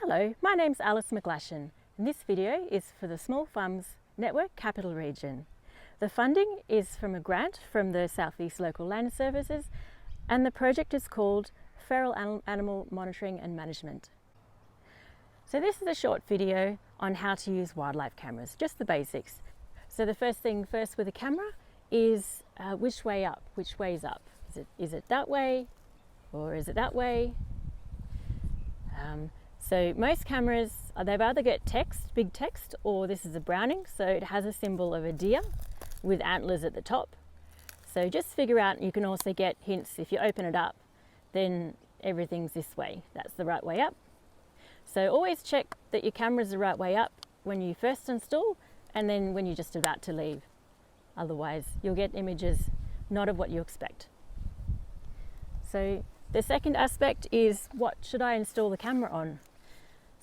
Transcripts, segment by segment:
Hello, my name's Alice McGlashan, and this video is for the Small Farms Network Capital Region. The funding is from a grant from the South East Local Land Services, and the project is called Feral Animal Monitoring and Management. So this is a short video on how to use wildlife cameras, just the basics. So the first thing first with a camera is which way up, which way is up? Is it that way or is it that way? So most cameras, they've either got text, big text, or this is a Browning, so it has a symbol of a deer with antlers at the top. So just figure out, you can also get hints if you open it up, then everything's this way, that's the right way up. So always check that your camera's the right way up when you first install and then when you're just about to leave. Otherwise you'll get images not of what you expect. So the second aspect is, what should I install the camera on?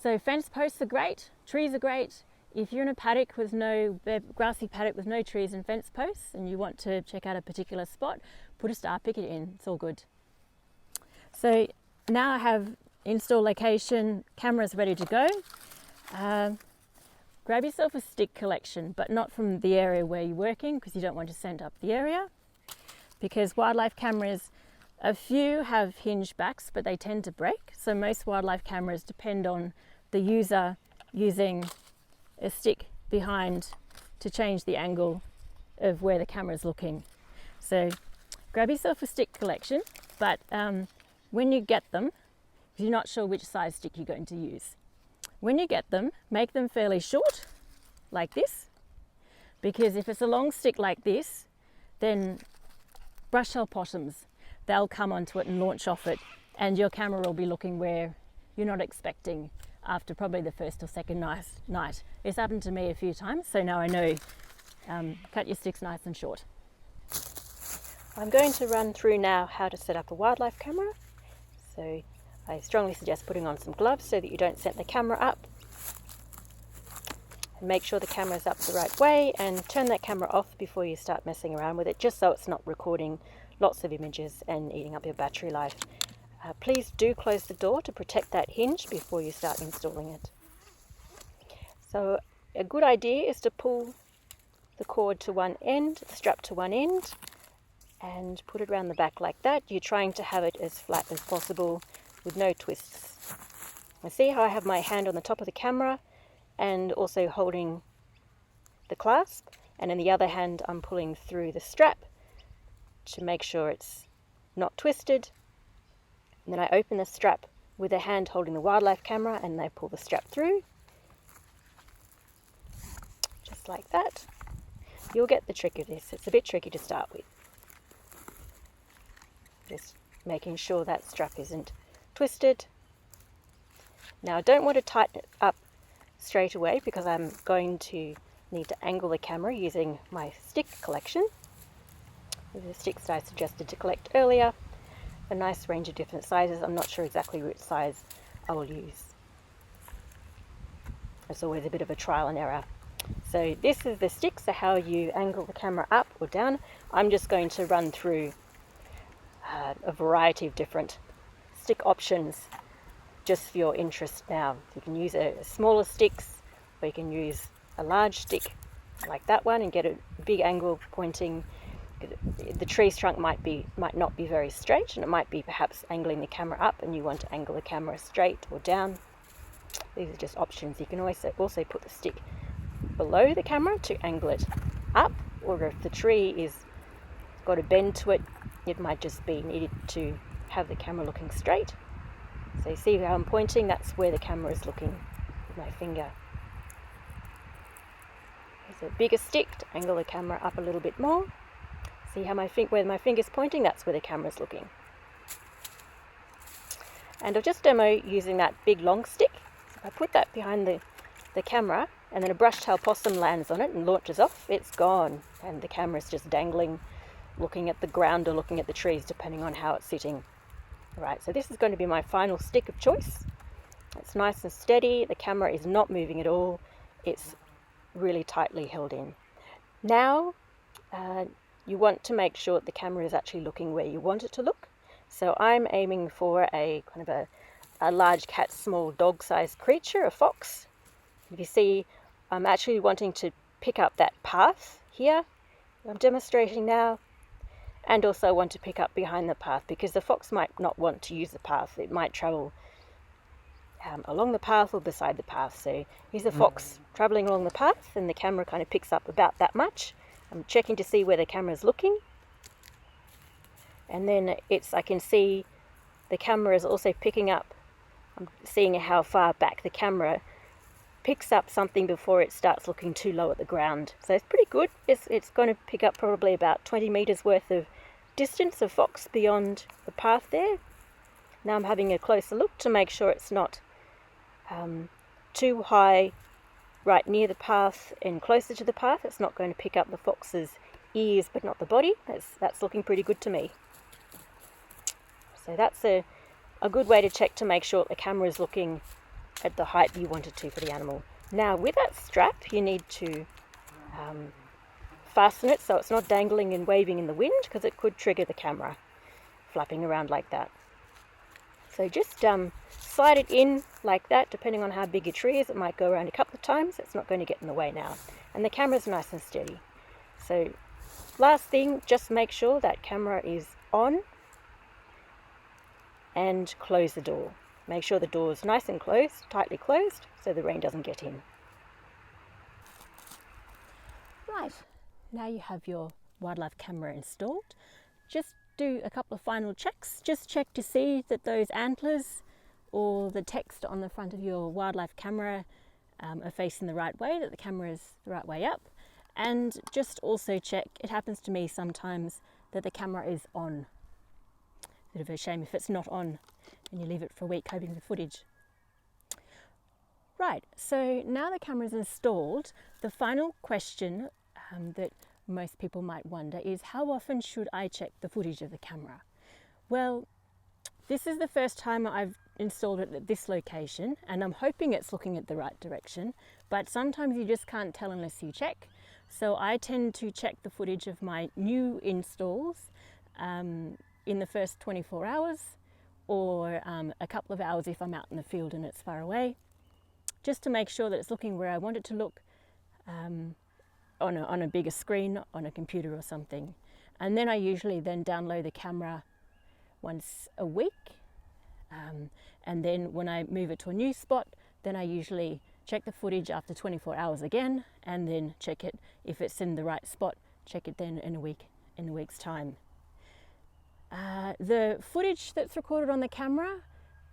So fence posts are great, trees are great. If you're in a paddock with grassy paddock with no trees and fence posts and you want to check out a particular spot, put a star picket in, it's all good. So now I have install location, cameras ready to go. Grab yourself a stick collection, but not from the area where you're working, because you don't want to scent up the area. Because wildlife cameras, a few have hinge backs, but they tend to break. So most wildlife cameras depend on the user using a stick behind to change the angle of where the camera is looking. So grab yourself a stick collection, but when you get them, if you're not sure which size stick you're going to use, when you get them, make them fairly short, like this, because if it's a long stick like this, then brush-tailed possums, they'll come onto it and launch off it, and your camera will be looking where you're not expecting after probably the first or second night. It's happened to me a few times, so now I know, cut your sticks nice and short. I'm going to run through now how to set up a wildlife camera. So I strongly suggest putting on some gloves so that you don't set the camera up. And make sure the camera's up the right way, and turn that camera off before you start messing around with it, just so it's not recording lots of images and eating up your battery life. Please do close the door to protect that hinge before you start installing it. So a good idea is to pull the cord to one end, the strap to one end, and put it around the back like that. You're trying to have it as flat as possible with no twists. I see how I have my hand on the top of the camera and also holding the clasp, and in the other hand I'm pulling through the strap to make sure it's not twisted. And then I open the strap with a hand holding the wildlife camera, and I pull the strap through, just like that. You'll get the trick of this. It's a bit tricky to start with. Just making sure that strap isn't twisted. Now I don't want to tighten it up straight away, because I'm going to need to angle the camera using my stick collection. With the sticks that I suggested to collect earlier. A nice range of different sizes. I'm not sure exactly which size I will use. It's always a bit of a trial and error. So this is the stick, so how you angle the camera up or down. I'm just going to run through a variety of different stick options just for your interest now. You can use a smaller sticks, or you can use a large stick like that one and get a big angle pointing. The tree's trunk might not be very straight, and it might be perhaps angling the camera up, and you want to angle the camera straight or down. These are just options. You can also put the stick below the camera to angle it up, or if the tree is got a bend to it, it might just be needed to have the camera looking straight. So you see how I'm pointing? That's where the camera is looking with my finger. There's a bigger stick to angle the camera up a little bit more. See how where my finger's pointing? That's where the camera's looking. And I'll just demo using that big long stick. So if I put that behind the camera, and then a brush-tailed possum lands on it and launches off, it's gone. And the camera's just dangling, looking at the ground or looking at the trees, depending on how it's sitting. Right, so this is going to be my final stick of choice. It's nice and steady. The camera is not moving at all. It's really tightly held in. Now, you want to make sure that the camera is actually looking where you want it to look. So I'm aiming for a kind of a large cat, small dog-sized creature, a fox. If you see, I'm actually wanting to pick up that path here I'm demonstrating now, and also want to pick up behind the path, because the fox might not want to use the path. It might travel along the path or beside the path. So here's the fox traveling along the path, and the camera kind of picks up about that much. I'm checking to see where the camera is looking, and then I can see the camera is also picking up. I'm seeing how far back the camera picks up something before it starts looking too low at the ground. So it's pretty good. It's going to pick up probably about 20 meters worth of distance of fox beyond the path there. Now I'm having a closer look to make sure it's not too high right near the path and closer to the path. It's not going to pick up the fox's ears but not the body. That's looking pretty good to me. So that's a good way to check to make sure the camera is looking at the height you want it to for the animal. Now with that strap you need to fasten it so it's not dangling and waving in the wind, because it could trigger the camera flapping around like that. So just slide it in like that. Depending on how big your tree is, it might go around a couple of times. It's not going to get in the way now, and the camera's nice and steady. So last thing, just make sure that camera is on and close the door. Make sure the door is nice and closed, tightly closed, so the rain doesn't get in. Right, now you have your wildlife camera installed. Just do a couple of final checks. Just check to see that those antlers or the text on the front of your wildlife camera are facing the right way, that the camera is the right way up. And just also check, it happens to me sometimes, that the camera is on. Bit of a shame if it's not on and you leave it for a week hoping for footage. Right, so now the camera is installed, the final question that most people might wonder is, how often should I check the footage of the camera? Well, this is the first time I've installed it at this location, and I'm hoping it's looking at the right direction, but sometimes you just can't tell unless you check. So I tend to check the footage of my new installs in the first 24 hours, or a couple of hours if I'm out in the field and it's far away, just to make sure that it's looking where I want it to look, on a bigger screen, on a computer or something. And then I usually then download the camera once a week, and then when I move it to a new spot, then I usually check the footage after 24 hours again, and then check it if it's in the right spot, check it then in a week's time. The footage that's recorded on the camera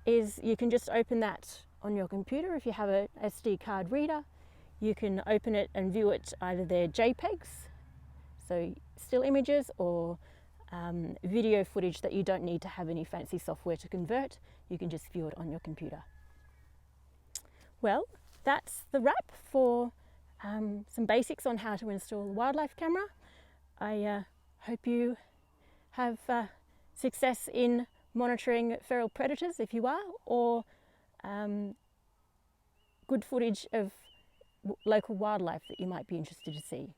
you can just open that on your computer. If you have a SD card reader, you can open it and view it. Either they're JPEGs, so still images, or video footage that you don't need to have any fancy software to convert. You can just view it on your computer. Well, that's the wrap for some basics on how to install a wildlife camera. I hope you have success in monitoring feral predators if you are, or good footage of local wildlife that you might be interested to see.